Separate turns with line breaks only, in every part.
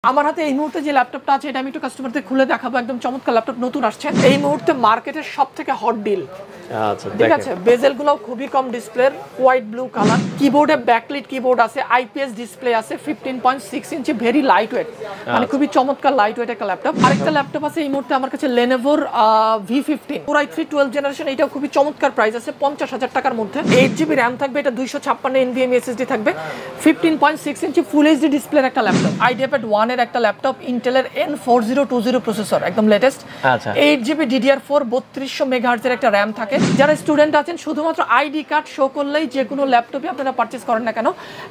আমার হাতে এই মুহূর্তে যে ল্যাপটপটা আছে এটা আমি একটু কাস্টমারদের খুলে দেখাবো। একদম চমৎকার ল্যাপটপ, নতুন আসছে এই মুহূর্তে মার্কেটের সবথেকে হট ডিল।
আচ্ছা
ঠিক আছে, বেজেলগুলো খুবই কম ডিসপ্লের, হোয়াইট ব্লু কালার, কিবোর্ডে ব্যাকলিট কিবোর্ড আছে, আইপিএস ডিসপ্লে আছে, 15.6 ইঞ্চি, ভেরি লাইট ওয়েট, মানে খুবই চমৎকার লাইট ওয়েট একটা ল্যাপটপ। আরেকটা ল্যাপটপ আছে এই মুহূর্তে আমার কাছে Lenovoর V15 Core i3 12 জেনারেশন। এটাও খুবই চমৎকার, প্রাইস আছে 50,000 টাকার মধ্যে। 8GB র্যাম থাকবে, এটা 256 NVMe SSD থাকবে, 15.6 ইঞ্চি ফুল এইচডি ডিসপ্লের একটা ল্যাপটপ। IdeaPad 1 এর একটা ল্যাপটপ, ইন্টেলের N4020 প্রসেসর, একদম লেটেস্ট।
আচ্ছা
8GB DDR4 3200 মেগাহার্টজ এর একটা র্যাম থাকে। যারা স্টুডেন্ট আছেন শুধুমাত্র আইডি কার্ড শো করলেই যে কোনো ল্যাপটপে আপনারা পারচেজ করেন না কেন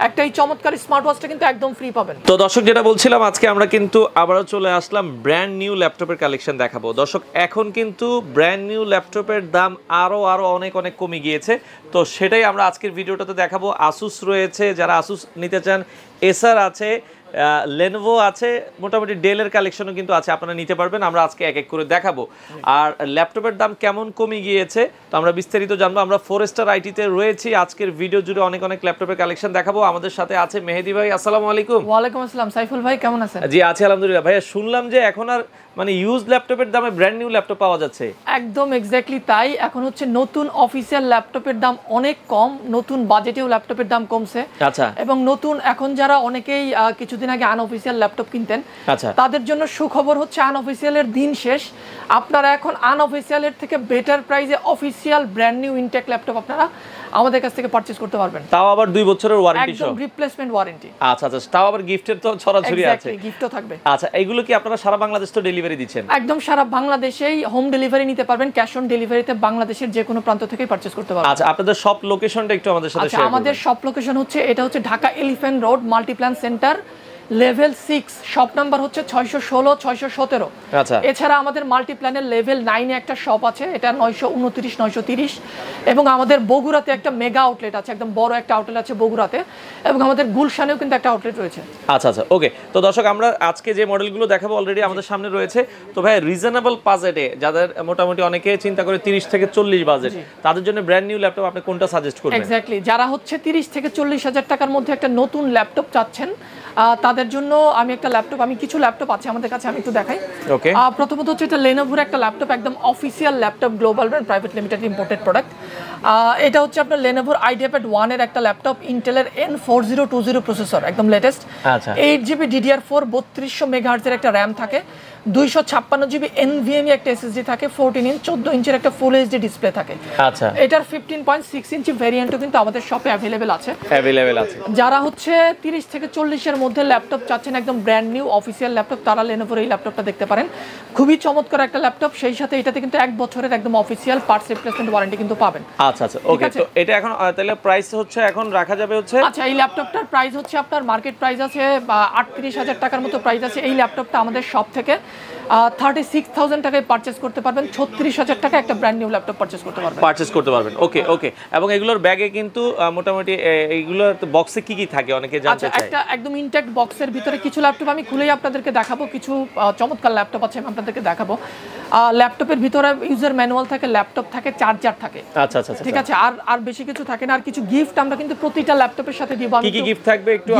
একটা এই চমৎকার স্মার্ট ওয়াচটা কিন্তু একদম ফ্রি পাবেন।
তো দর্শক, যেটা বলছিলাম, আজকে আমরা কিন্তু আবারও চলে আসলাম ব্র্যান্ড নিউ ল্যাপটপের কালেকশন দেখাবো। দর্শক, এখন কিন্তু ব্র্যান্ড নিউ ল্যাপটপের দাম আরো অনেক কমে গিয়েছে। তো সেটাই আমরা আজকের ভিডিওটাতে দেখাবো। আসুস রয়েছে, যারা আসুস নিতে চান, এসার আছে, Lenovo আছে, মোটামুটি ডেলের কালেকশনও কিন্তু আছে, আপনারা নিতে পারবেন। আমরা আজকে এক এক করে দেখাবো। আর ল্যাপটপের দাম কেমন কমে গিয়েছে তো আমরা বিস্তারিত জানবো। আমরা 4 স্টার আইটিতে রয়েছি, আজকের ভিডিও জুড়ে অনেক ল্যাপটপের কালেকশন দেখাবো। আমাদের সাথে আছে মেহেদি ভাই। আসসালামু আলাইকুম।
ওয়ালাইকুম আসসালাম। সাইফুল ভাই কেমন আছেন?
জি আছি আলহামদুলিল্লাহ। ভাইয়া, শুনলাম যে এখন আর মানে ইউজ ল্যাপটপের দামে ব্র্যান্ড নিউ ল্যাপটপ পাওয়া যাচ্ছে।
একদম এক্স্যাক্টলি তাই। এখন হচ্ছে নতুন অফিসিয়াল ল্যাপটপের দাম অনেক কম, নতুন বাজেটেও ল্যাপটপের দাম কমছে।
আচ্ছা।
এবং নতুন এখন যারা অনেকেই কিছুদিন আগে আনঅফিসিয়াল ল্যাপটপ কিনতেন,
আচ্ছা,
তাদের জন্য সুখবর হচ্ছে আনঅফিসিয়ালের দিন শেষ। আপনারা এখন আনঅফিসিয়ালের থেকে বেটার প্রাইসে official brand new intact laptop আপনারা আমাদের কাছ থেকে পারচেজ করতে পারবেন।
তাও আবার 2 বছরের ওয়ারেন্টি সহ,
একদম রিপ্লেসমেন্ট ওয়ারেন্টি।
আচ্ছা, তাও আবার গিফটের তো ছড়াছড়ি আছে।
গিফটও থাকবে।
আচ্ছা, এগুলো কি আপনারা সারা বাংলাদেশ তো ডেলিভারি দিচ্ছেন?
একদম সারা বাংলাদেশেই হোম ডেলিভারি নিতে পারবেন, ক্যাশ অন ডেলিভারিতে বাংলাদেশের যে কোনো প্রান্ত থেকেই পারচেজ করতে পারবেন।
আচ্ছা, আপনাদের শপ লোকেশনটা একটু আমাদের সাথে শেয়ার করুন।
আমাদের শপ লোকেশন হচ্ছে, এটা হচ্ছে Dhaka elephant road Multiplan centre, level 6, shop number হচ্ছে 616 617।
আচ্ছা,
এছাড়া আমাদের মাল্টিপ্ল্যানের লেভেল 9 এ একটা শপ আছে, এটা 929 930। এবং আমাদের বগুড়াতে একটা মেগা আউটলেট আছে, একদম বড় একটা আউটলেট আছে বগুড়াতে। এবং আমাদের গুলশানেও কিন্তু একটা আউটলেট রয়েছে।
আচ্ছা, ওকে। তো দর্শক, আমরা আজকে যে মডেলগুলো দেখাবো অলরেডি আমাদের সামনে রয়েছে। তো ভাই, রিজনেবল বাজেটে যাদের মোটামুটি অনেকে চিন্তা করে 30 থেকে 40 বাজেট, তাদের জন্য ব্র্যান্ড নিউ ল্যাপটপ আপনি কোনটা সাজেস্ট করবেন?
এক্স্যাক্টলি, যারা হচ্ছে 30 থেকে 40 হাজার টাকার মধ্যে একটা নতুন ল্যাপটপ চাচ্ছেন, তাদের জন্য আমি একটা ল্যাপটপ, আমি কিছু ল্যাপটপ আছে আমাদের কাছে, আমি একটু দেখাই।
ওকে।
প্রথমত হচ্ছে এটা Lenovoর একটা ল্যাপটপ, একদম official laptop, global brand private limited imported product. এটা হচ্ছে আপনার Lenovoর IdeaPad 1 এর একটা ল্যাপটপ, ইন্টেলের N4020 প্রসেসর, একদম লেটেস্ট।
আচ্ছা,
8GB DDR4 3200 মেগাহার্টজের একটা র্যাম থাকে, 256GB NVMe একটা SSD থাকে, 14 ইঞ্চ 14 ইঞ্চের একটা ফুল এইচডি ডিসপ্লে থাকে।
আচ্ছা,
এটার 15.6 ইঞ্চি ভেরিয়েন্টও কিন্তু আমাদের শপে অ্যাভেলেবেল আছে। যারা হচ্ছে 30 থেকে 40 এর মধ্যে ল্যাপটপ চাচ্ছেন, একদম ব্র্যান্ড নিউ অফিসিয়াল ল্যাপটপ, তারা Lenovoর এই ল্যাপটপটা দেখতে পারেন। খুবই চমৎকার একটা ল্যাপটপ, সেই সাথে এটাতে কিন্তু 1 বছরের একদম অফিসিয়াল পার্টস রিপ্লেসমেন্ট ওয়ারেন্টি কিন্তু পাবেন।
আচ্ছা, ওকে। তো এটা এখন তাহলে প্রাইস হচ্ছে এখন রাখা যাবে হচ্ছে,
আচ্ছা, এই ল্যাপটপটার প্রাইস হচ্ছে আপনার মার্কেট প্রাইস আছে 38,000 টাকার মতো প্রাইস আছে। এই ল্যাপটপটা আমাদের শপ থেকে 36,000 টাকায় পারচেজ করতে পারবেন। 36,000 টাকা একটা ব্র্যান্ড নিউ ল্যাপটপ পারচেজ করতে পারবেন। ওকে। এবং এগুলোর ব্যাগে কিন্তু মোটামুটি এইগুলোর বক্সে কি থাকে অনেকে জানতে চায়। একটা একদম ইনট্যাক্ট বক্সের ভিতরে কিছু ল্যাপটপ আমি খুলেই আপনাদেরকে দেখাবো, কিছু চমৎকার ল্যাপটপ আছে আমি আপনাদেরকে দেখাবো। ল্যাপটপের ভিতরে ইউজার ম্যানুয়াল থাকে, ল্যাপটপ থাকে, চার্জার থাকে।
আচ্ছা,
ঠিক আছে। আর বেশি কিছু থাকে না। আর কিছু গিফট আমরা কিন্তু প্রতিটা ল্যাপটপের সাথে দিব।
কি কি গিফট থাকবে একটু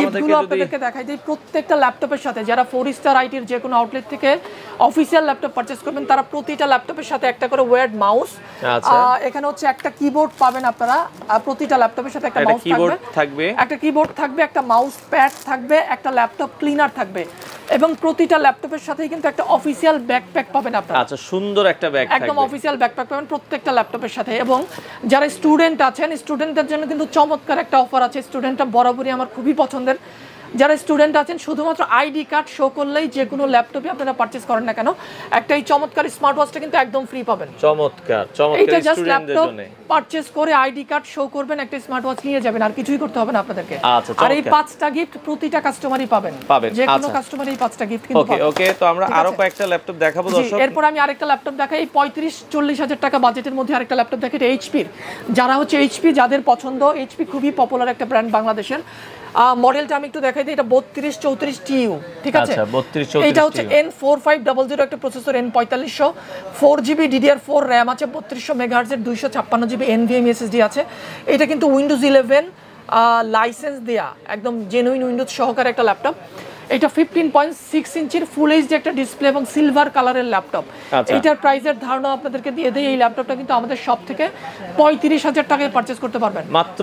আপনাদেরকে দেখাই দিই। প্রত্যেকটা ল্যাপটপের সাথে যারা 4 স্টার আইটির যে কোনো আউটলেট থেকে অফিসিয়াল ল্যাপটপ পারচেজ করবেন, তারা প্রতিটা ল্যাপটপের সাথে একটা করে ওয়্যার্ড মাউস, এখানে হচ্ছে একটা কিবোর্ড পাবেন আপনারা। প্রতিটা ল্যাপটপের সাথে একটা মাউস থাকবে, একটা কিবোর্ড থাকবে, একটা মাউস প্যাড থাকবে, একটা ল্যাপটপ ক্লিনার থাকবে। এবং প্রতিটা ল্যাপটপের সাথেই কিন্তু একটা অফিসিয়াল ব্যাকপ্যাক পাবেন আপনারা।
আচ্ছা, সুন্দর একটা ব্যাগ,
একদম অফিসিয়াল ব্যাকপ্যাক পাবেন প্রত্যেকটা ল্যাপটপের সাথে। এবং যারা স্টুডেন্ট আছেন, স্টুডেন্টদের জন্য কিন্তু চমৎকার একটা অফার আছে। স্টুডেন্টটা বরাবরই আমার খুবই পছন্দের। যারা স্টুডেন্ট আছেন শুধুমাত্র আইডি কার্ড শো করলেই যে কোনো ল্যাপটপে আপনারা পারচেজ করেন না কেন একটা এই চমৎকার স্মার্ট ওয়াচটা কিন্তু একদম ফ্রি পাবেন।
চমৎকার
এটা জাস্ট ল্যাপটপ পারচেজ করে আইডি কার্ড শো করবেন, একটা স্মার্ট ওয়াচ নিয়ে যাবেন, আর কিছুই করতে হবে না আপনাদেরকে। আর এই 5টা গিফট প্রতিটা কাস্টমারই পাবেন, যে কোনো কাস্টমারই 5টা গিফট কিন্তু পাবেন।
ওকে। তো আমরা আরো কয়েকটা ল্যাপটপ দেখাবো দর্শক।
এরপর আমি আরেকটা ল্যাপটপ দেখাই, 35-40 হাজার টাকা বাজেটের মধ্যে আরেকটা ল্যাপটপ দেখাই, এটা এইচপির। যারা হচ্ছে এইচপি যাদের পছন্দ, এইচপি খুবই পপুলার একটা ব্র্যান্ড বাংলাদেশের। মডেলটা আমি একটু দেখাই দিই, এটা 3234 TU, ঠিক আছে। এটা হচ্ছে N4500 একটা processor, N4500, 4GB DDR4 RAM আছে, 3200 মেগাহার্টজের, 256GB NVMe SSD আছে। এটা কিন্তু উইন্ডোজ 11 লাইসেন্স দেয়া, একদম জেনুইন উইন্ডোজ সহকারে একটা ল্যাপটপ। এটা 15.6 ইঞ্চির ফুল এইচডি একটা ডিসপ্লে এবং সিলভার কালারের ল্যাপটপ। এইটার প্রাইসের ধারণা আপনাদেরকে দিয়ে দেই, এই ল্যাপটপটা কিন্তু আমাদের সব থেকে 35,000 টাকায় পারচেজ করতে পারবেন।
মাত্র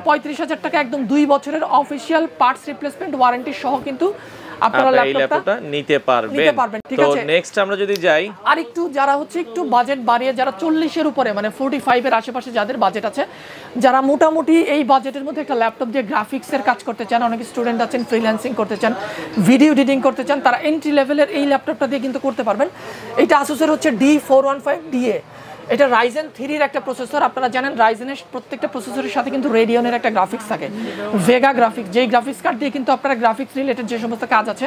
35,000
টাকা, একদম 2 বছরের অফিশিয়াল পার্টস রিপ্লেসমেন্ট ওয়ারেন্টি সহ কিন্তু আপনারা ল্যাপটপটা নিতে পারবেন। ঠিক আছে,
নেক্সট আমরা যদি যাই
আর একটু যারা হচ্ছে একটু বাজেট বাড়িয়ে, যারা 40 এর উপরে মানে 45 এর আশেপাশে যাদের বাজেট আছে, যারা মোটামুটি এই বাজেটের মধ্যে একটা ল্যাপটপ দিয়ে গ্রাফিক্সের কাজ করতে চান, অনেক স্টুডেন্ট আছেন ফ্রিল্যান্সিং করতে চান, ভিডিও এডিটিং করতে চান, তারা এন্ট্রি লেভেলের এই ল্যাপটপটা দিয়ে কিন্তু করতে পারবেন। এটা আসুসের হচ্ছে D415DA। এটা রাইজেন 3 এর একটা প্রসেসর। আপনারা জানেন রাইজেনের প্রত্যেকটা প্রসেসরের সাথে কিন্তু রেডিয়নের একটা গ্রাফিক্স থাকে, ভেগা গ্রাফিক্স, যেই গ্রাফিক্স কার্ড দিয়ে কিন্তু আপনারা গ্রাফিক্স রিলেটেড যে সমস্ত কাজ আছে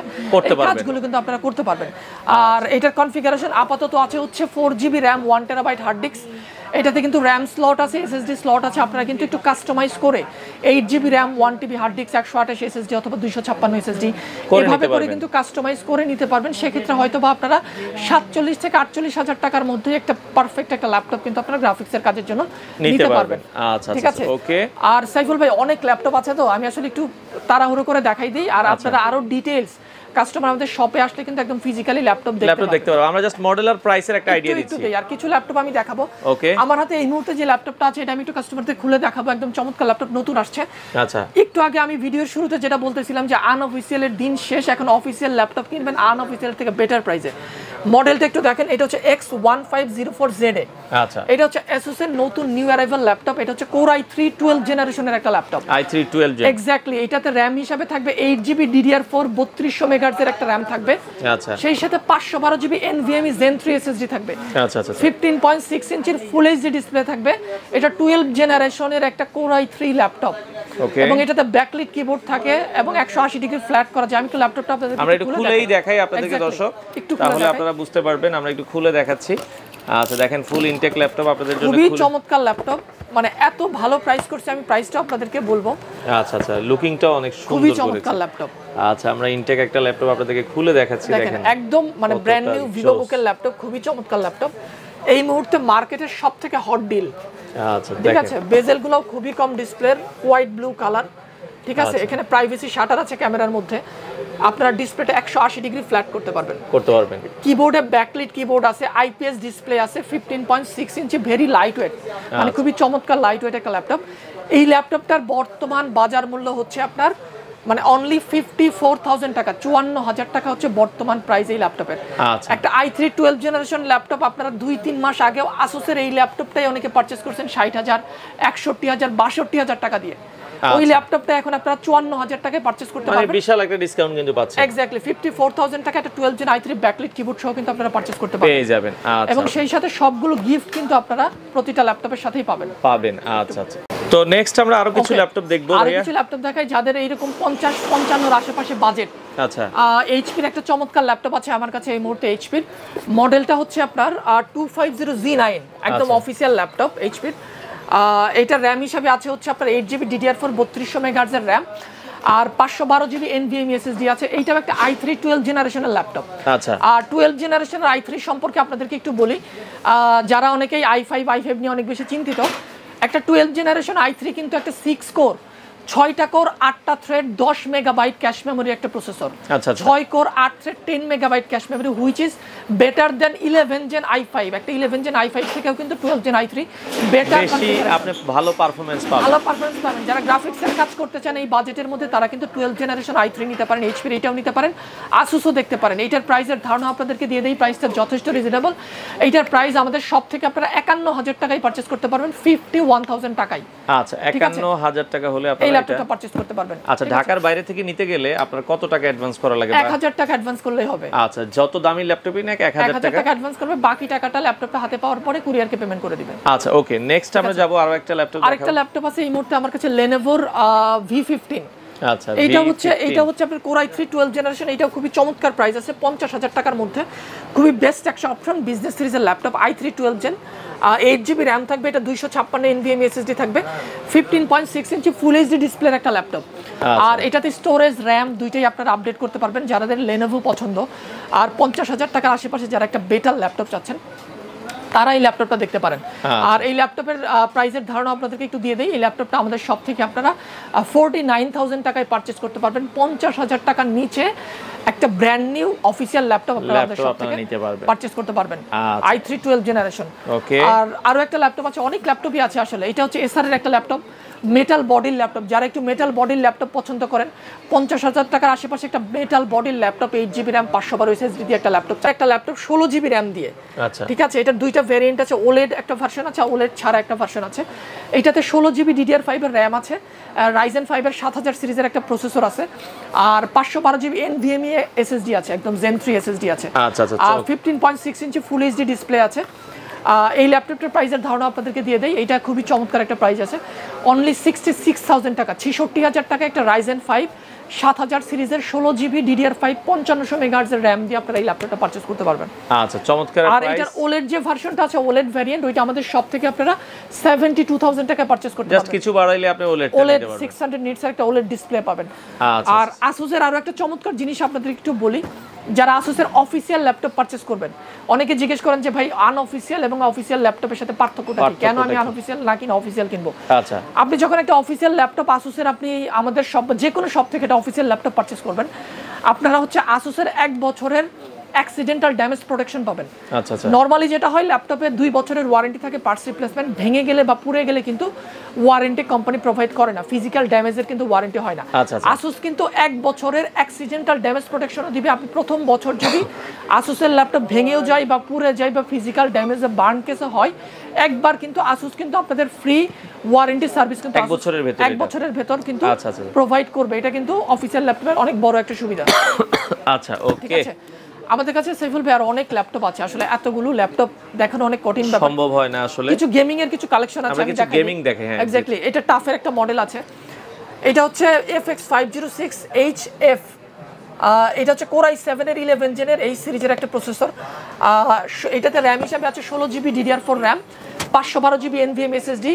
এই কাজগুলো কিন্তু আপনারা করতে পারবেন। আর এটার কনফিগারেশন আপাতত আছে হচ্ছে 4GB RAM 1TB hard disk. এটাতে কিন্তু র্যাম স্লট আছে, এসএসডি স্লট আছে। আপনারা কিন্তু একটু কাস্টমাইজ করে 8GB RAM 1TB hard disk 128 SSD অথবা 256 এসএসডি এভাবে করে কিন্তু কাস্টমাইজ করে নিতে পারবেন। সেক্ষেত্রে হয়তো বা আপনারা 47 থেকে 48,000 টাকার মধ্যে একটা পারফেক্ট একটা ল্যাপটপ কিন্তু আপনারা গ্রাফিক্সের কাজের জন্য নিতে পারবেন।
আচ্ছা,
ঠিক আছে,
ওকে।
আর সাইফুল ভাই অনেক ল্যাপটপ আছে, তো আমি আসলে একটু তাড়াহুড়ো করে দেখাই দিই, আর আপনারা আরো ডিটেইলস কাস্টমার আমাদের শপে আসলে কিন্তু একদম ফিজিক্যালি ল্যাপটপ দেখতে পারবো।
আমরা জাস্ট মডেল আর প্রাইসের একটা আইডিয়া দিচ্ছি।
আর কিছু ল্যাপটপ আমি দেখাবো।
ওকে,
আমার হাতে এই মুহূর্তে যে ল্যাপটপটা আছে এটা আমি একটু কাস্টমারদের খুলে দেখাবো। একদম চমৎকার ল্যাপটপ, নতুন আসছে।
আচ্ছা, একটু
আগে আমি ভিডিওর শুরুতে যেটা বলতেছিলাম যে আনঅফিশিয়ালের দিন শেষ, এখন অফিশিয়াল ল্যাপটপ কিনবেন আনঅফিশিয়াল থেকে বেটার প্রাইসে। মডেলটা একটু দেখেন, এটা হচ্ছে X1504ZA।
আচ্ছা,
এটা হচ্ছে Asus এর নতুন নিউ অ্যারাইভাল ল্যাপটপ। এটা হচ্ছে Core i3 12 জেনারেশনের একটা ল্যাপটপ।
i3 12 gen,
exactly. এটাতে র‍্যাম হিসাবে থাকবে 8GB DDR4 3200 মেগাহার্টজ এর একটা র‍্যাম থাকবে।
আচ্ছা, সেই
সাথে 512GB NVMe Zen 3 SSD থাকবে।
আচ্ছা আচ্ছা,
15.6 ইঞ্চির ফুল এইচডি ডিসপ্লে থাকবে। এটা 12 জেনারেশনের একটা Core i3 ল্যাপটপ।
ওকে,
এবং এটাতে ব্যাকলিট কিবোর্ড থাকে এবং 180 ডিগ্রি ফ্ল্যাট করা যায়। আমি একটু ল্যাপটপটা আপনাদের
আমরা একটু খুলেই দেখাই আপনাদেরকে দর্শক, তাহলে আপনারা বুঝতে পারবেন। আমরা একটু খুলে দেখাচ্ছি। আচ্ছা, দেখেন ফুল ইনটেক ল্যাপটপ আপনাদের জন্য,
খুবই চমৎকার ল্যাপটপ। মানে এত ভালো প্রাইস করছে, আমি প্রাইসটা আপনাদেরকে বলবো।
আচ্ছা আচ্ছা, লুকিংটা অনেক সুন্দর,
খুবই চমৎকার ল্যাপটপ।
আচ্ছা, আমরা ইনটেক একটা ল্যাপটপ আপনাদেরকে খুলে দেখাচ্ছি। দেখেন একদম
মানে ব্র্যান্ড নিউ ভিভোবুকের ল্যাপটপ, খুবই চমৎকার ল্যাপটপ। এই মুহূর্তে মার্কেটের সবথেকে হট ডিল।
আচ্ছা,
ঠিক আছে, বেজেলগুলো খুবই কম ডিসপ্লের, হোয়াইট ব্লু কালার। ঠিক আছে, এখানে প্রাইভেসি শাটার আছে ক্যামেরার মধ্যে। আপনারা ডিসপ্লেটা 180 ডিগ্রি ফ্ল্যাট করতে পারবেন। কিবোর্ডে ব্যাকলিট কিবোর্ড আছে, আইপিএস ডিসপ্লে আছে, 15.6 ইঞ্চি, ভেরি লাইট ওয়েট, মানে খুবই চমৎকার লাইট ওয়েট একটা ল্যাপটপ। এই ল্যাপটপটার বর্তমান বাজার মূল্য হচ্ছে আপনার মানে অনলি 54,000 টাকা, 54,000 টাকা হচ্ছে বর্তমান প্রাইস এই ল্যাপটপের। একটা i3 12 জেনারেশন ল্যাপটপ আপনারা 2-3 মাস আগেও আসুসের এই ল্যাপটপটাই অনেকে পারচেজ করছেন 60,000, 61,000, 62,000 টাকা দিয়ে। ওই ল্যাপটপটা এখন আপনারা 54,000 টাকায় পারচেজ করতে পারবেন।
মানে বিশাল একটা ডিসকাউন্ট কিন্তু পাচ্ছেন।
এক্স্যাক্টলি 54,000 টাকা একটা 12 জেন i3 ব্যাকলিট কিবোর্ড সহ কিন্তু আপনারা পারচেজ করতে পারবেন,
পেয়ে যাবেন। আচ্ছা,
এবং সেই সাথে সবগুলো গিফট কিন্তু আপনারা প্রতিটা ল্যাপটপের সাথেই পাবেন।
আচ্ছা আচ্ছা, তো নেক্সট আমরা আরো কিছু ল্যাপটপ দেখবো।
আরো কিছু ল্যাপটপ দেখাই যাদের এইরকম 50-55 এর আশেপাশে বাজেট।
আচ্ছা,
এইচপির একটা চমৎকার ল্যাপটপ আছে আমার কাছে এই মুহূর্তে। এইচপির মডেলটা হচ্ছে আপনার 250Z9, একদম অফিসিয়াল ল্যাপটপ এইচপির। এইটার র্যাম হিসাবে আছে হচ্ছে আপনার 8GB DDR4 3200 মেগাহার্টজের র্যাম, আর 512GB NVMe SSD আছে। এইটাও একটা i3 12 জেনারেশনের ল্যাপটপ।
আচ্ছা, আর
12 জেনারেশনের i3 সম্পর্কে আপনাদেরকে একটু বলি। যারা অনেকেই i5 নিয়ে অনেক বেশি চিন্তিত, একটা 12 জেনারেশন i3 কিন্তু একটা 6 কোর 6টা কোর 8টা থ্রেড 10 মেগাবাইট ক্যাশ মেমোরি একটা processor. 6 core 8 thread 10 megabyte cache memory, which is better than 11 gen i5। একটা 11 জেন i5 থেকেও কিন্তু 12 জেন i3 বেটার,
আপনি ভালো পারফরম্যান্স পাবেন।
যারা গ্রাফিক্সের কাজ করতে চান এই বাজেটের মধ্যে তারা কিন্তু 12 জেনারেশন i3 নিতে পারেন, এইচপি এটাও নিতে পারেন, আসুসও দেখতে পারেন। এইটার প্রাইসের ধারণা আপনাদেরকে দিয়ে দেই, প্রাইসটা যথেষ্ট রিজনেবল। এইটার প্রাইস আমাদের সব থেকে আপনারা 51,000 টাকায় পারচেজ করতে পারবেন, 51,000 টাকায়।
আচ্ছা, 51,000 টাকা হলে আপনারা
ল্যাপটপটা পারচেজ করতে পারবেন।
আচ্ছা, ঢাকার বাইরে থেকে নিতে গেলে আপনার কত টাকা অ্যাডভান্স করা লাগে?
1000 টাকা অ্যাডভান্স করলেই হবে।
আচ্ছা, যত দামি ল্যাপটপই নাকি 1000 টাকা
অ্যাডভান্স করবে, বাকি টাকাটা ল্যাপটপটা হাতে পাওয়ার পরে কুরিয়ারকে পেমেন্ট করে দিবেন।
আচ্ছা, ওকে, নেক্সট আমরা যাব আরো একটা ল্যাপটপ দেখাবো।
আরেকটা ল্যাপটপ আছে এই মুহূর্তে আমার কাছে, Lenovo V15।
আচ্ছা,
এটা হচ্ছে আপনার Core i3 12 জেনারেশন। এটাও খুবই চমৎকার প্রাইস আছে 50,000 টাকার মধ্যে, খুবই বেস্ট একটা অপশন বিজনেস সিরিজের laptop. i3 12 gen, 8GB RAM থাকবে, এটা 256 NVMe SSD থাকবে, 15.6 ইঞ্চি ফুল এইচডি ডিসপ্লের একটা ল্যাপটপ। আর এটাতে স্টোরেজ র্যাম দুইটাই আপনারা আপডেট করতে পারবেন যাদের Lenovo পছন্দ। আর 50,000 টাকার আশেপাশে যারা একটা বেটার ল্যাপটপ চাচ্ছেন তারা এই ল্যাপটপটা দেখতে পারেন। আর এই ল্যাপটপের প্রাইসের ধারণা আপনাদেরকে একটু দিয়ে দেই। এই ল্যাপটপটা আমাদের শপ থেকে আপনারা 49,000 টাকায় পারচেজ করতে পারবেন। 50,000 টাকার নিচে একটা ব্র্যান্ড নিউ অফিসিয়াল ল্যাপটপ আপনারা আমাদের শপ থেকে পারচেজ করতে পারবেন। i3 12 generation. আর আরো একটা ল্যাপটপ আছে, অনেক ল্যাপটপই আছে আসলে। এটা হচ্ছে এসার এর একটা ল্যাপটপ, মেটাল বডির ল্যাপটপ। যারা একটু মেটাল বডির ল্যাপটপ পছন্দ করেন, 50,000 টাকার আশেপাশে একটা মেটাল বডির ল্যাপটপ, 8GB RAM 512 SSD দিয়ে একটা ল্যাপটপ, 16GB RAM দিয়ে। আচ্ছা, ঠিক আছে। এটার দুইটা ভেরিয়েন্ট আছে, OLED একটা ভার্সন আছে, OLED ছাড়া একটা ভার্সন আছে। এটাতে 16GB DDR5 এর RAM আছে, Ryzen 5 এর 7000 সিরিজের একটা প্রসেসর আছে, আর 512GB NVMe SSD আছে, একদম Zen 3 SSD আছে। আচ্ছা আচ্ছা। আর 15.6 ইঞ্চি ফুল HD ডিসপ্লে আছে। এই ল্যাপটপটার প্রাইসের ধারণা আপনাদেরকে দিয়ে দেয়। এটা খুবই চমৎকার একটা প্রাইস আছে, অনলি 66,000 টাকা। 66,000 টাকা একটা Ryzen 5 7000 সিরিজের 16GB DDR5 5500 MHz এর RAM দিয়ে আপনারা এই ল্যাপটপটা পারচেজ করতে পারবেন।
আচ্ছা, চমৎকার প্রাইস।
আর এটার OLED যে ভার্সনটা আছে, OLED ভ্যারিয়েন্ট, ওইটা আমাদের শপ থেকে আপনারা 72,000 টাকায় পারচেজ করতে পারবেন।
জাস্ট কিছু বাড়াইলে আপনি OLED
600 নিটস এর একটা OLED ডিসপ্লে পাবেন। আর Asus এর আরো একটা চমৎকার জিনিস আপনাদের একটু বলি, যারা Asus এর অফিসিয়াল ল্যাপটপ পারচেজ করবেন, অনেকে জিজ্ঞেস করেন যে ভাই আনঅফিসিয়াল এবং অফিসিয়াল ল্যাপটপের সাথে পার্থক্যটা কি, কেন আমি আনঅফিসিয়াল না কিনা অফিসিয়াল কিনবো? আচ্ছা, আপনি যখন একটা অফিসিয়াল ল্যাপটপ Asus এর, আপনি আমাদের সব যে কোনো শপ থেকে একটা অফিসিয়াল ল্যাপটপ পারচেজ করবেন, আপনারা হচ্ছে Asus এর 1 বছরের অ্যাক্সিডেন্টাল ড্যামেজ প্রোটেকশন পাবেন। আচ্ছা আচ্ছা। নরমালি যেটা হয়, ল্যাপটপে 2 বছরের ওয়ারেন্টি থাকে, পার্টস রিপ্লেসমেন্ট, ভেঙে গেলে বা পুড়ে গেলে কিন্তু ওয়ারেন্টি কোম্পানি প্রোভাইড করে না, ফিজিক্যাল ড্যামেজের কিন্তু ওয়ারেন্টি হয় না। Asus কিন্তু 1 বছরের অ্যাক্সিডেন্টাল ড্যামেজ প্রোটেকশনও দিবে। আপনি প্রথম বছর যদি Asus এর ল্যাপটপ ভেঙেও যায় বা পুড়ে যায় বা ফিজিক্যাল ড্যামেজে বার্ন কেসে হয়, একবার কিন্তু Asus কিন্তু আপনাদের ফ্রি ওয়ারেন্টি সার্ভিস কিন্তু 1 বছরের ভেতর কিন্তু প্রোভাইড করবে। এটা কিন্তু অফিসিয়াল ল্যাপটপের অনেক বড় একটা সুবিধা।
আচ্ছা, ওকে।
আমাদের কাছে সাইফুল ভাই আর অনেক ল্যাপটপ আছে, আসলে এতগুলো ল্যাপটপ দেখানো অনেক কঠিন ব্যাপার,
সম্ভব হয় না আসলে।
কিছু গেমিং এর কিছু কালেকশন আছে,
আমি কিছু গেমিং দেখে। হ্যাঁ,
এক্স্যাক্টলি। এটা টাফের একটা মডেল আছে, এটা হচ্ছে FX 506HF। এটা হচ্ছে Core i7 এর 11 জেনের এই সিরিজের একটা প্রসেসর। এটাতে RAM হিসাবে আছে 16GB DDR4 RAM, 512GB NVMe SSD,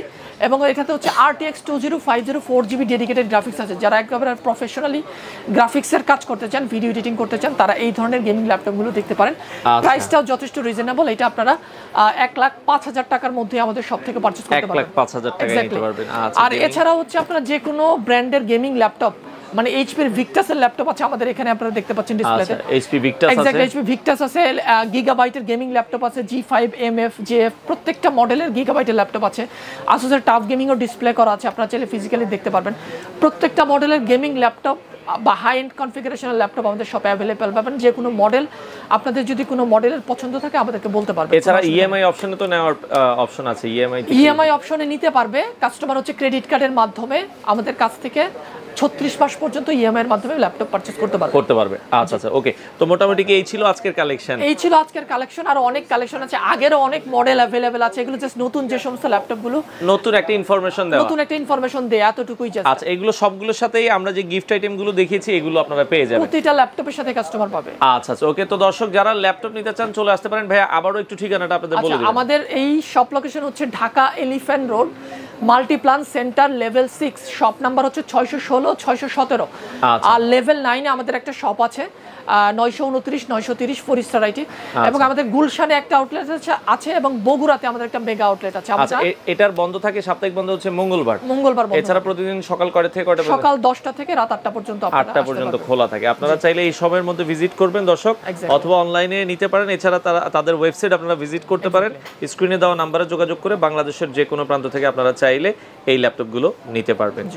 এবং এটাতে হচ্ছে RTX 2050 4GB ডেডিকেটেড গ্রাফিক্স আছে। যারা একেবারে প্রফেশনালি গ্রাফিক্সের কাজ করতে চান, ভিডিও এডিটিং করতে চান, তারা এই ধরনের গেমিং ল্যাপটপগুলো দেখতে পারেন। প্রাইসটাও যথেষ্ট রিজনেবল। এটা আপনারা 1,05,000 টাকার মধ্যে আমাদের সব থেকে পারচেজ করতে পারবেন।
1,05,000 টাকা নিতে পারবেন।
আর এছাড়াও হচ্ছে আপনারা যে কোনো ব্র্যান্ডের গেমিং ল্যাপটপ, মানে HP এর Victus এর ল্যাপটপ আছে আমাদের এখানে, আপনারা দেখতে পাচ্ছেন ডিসপ্লেতে।
HP Victus আছে,
এক্স্যাক্টলি HP Victus আছে, গিগাবাইটের গেমিং ল্যাপটপ আছে, G5 MF JF, প্রত্যেকটা মডেলের গিগাবাইটের ল্যাপটপ আছে। Asus এর টাফ গেমিং ও ডিসপ্লে করা আছে, আপনারা চাইলে ফিজিক্যালি দেখতে পারবেন। প্রত্যেকটা মডেলের গেমিং ল্যাপটপ বা হাই এন্ড কনফিগারেশনের ল্যাপটপ আমাদের শপে অ্যাভেলেবল পাবেন। যে কোনো মডেল, আপনাদের যদি কোনো মডেলের পছন্দ থাকে আমাদেরকে বলতে পারবেন।
এছাড়া EMI অপশনে তো নেওয়ার অপশন আছে। EMI
অপশনে নিতে পারবে কাস্টমার, হচ্ছে ক্রেডিট কার্ডের মাধ্যমে আমাদের কাছ থেকে 36 মাস পর্যন্ত EMI এর মাধ্যমে ল্যাপটপ পারচেজ করতে পারবে। আচ্ছা আচ্ছা, ওকে। তো মোটামুটি এই ছিল আজকের কালেকশন। আর অনেক কালেকশন আছে, আগেরও অনেক মডেল अवेलेबल আছে। এগুলো জাস্ট নতুন যে সমস্ত ল্যাপটপগুলো, নতুন একটা ইনফরমেশন দেয়া, এতটুকুই জাস্ট।
আচ্ছা, এগুলো সবগুলোর সাথেই আমরা যে গিফট আইটেমগুলো দেখিয়েছি, এগুলো আপনারা পেয়ে যাবেন,
প্রতিটা ল্যাপটপের সাথে কাস্টমার পাবে।
আচ্ছা আচ্ছা, ওকে। তো দর্শক যারা ল্যাপটপ নিতে চান চলে আসতে পারেন। ভাইয়া আবারও একটু ঠিকানাটা আপনাদের বলে দিন।
আমাদের এই শপ লোকেশন হচ্ছে Dhaka elephant road, Multiplan centre, level 6। Shop number হচ্ছে 616 617। আর লেভেল 9 এ আমাদের একটা শপ আছে, 929 930 ফরিস্টার আইটি। এবং আমাদের গুলশানে একটা আউটলেট আছে, এবং বগুড়াতে আমাদের একটা মেগা আউটলেট আছে।
আচ্ছা, এটার বন্ধ থাকে, সাপ্তাহিক বন্ধ হচ্ছে মঙ্গলবার। এছাড়া প্রতিদিন সকাল কয়টা থেকে কয়টা?
সকাল 10টা থেকে রাত 8টা পর্যন্ত।
8টা পর্যন্ত খোলা থাকে। আপনারা চাইলে এই সময়ের মধ্যে ভিজিট করবেন দর্শক, অথবা অনলাইনে নিতে পারেন। এছাড়া তাদের ওয়েবসাইট আপনারা ভিজিট করতে পারেন। স্ক্রিনে দেওয়া নম্বরে যোগাযোগ করে বাংলাদেশের যে কোনো প্রান্ত থেকে আপনারা চাইলে এই ল্যাপটপগুলো নিতে পারবেন।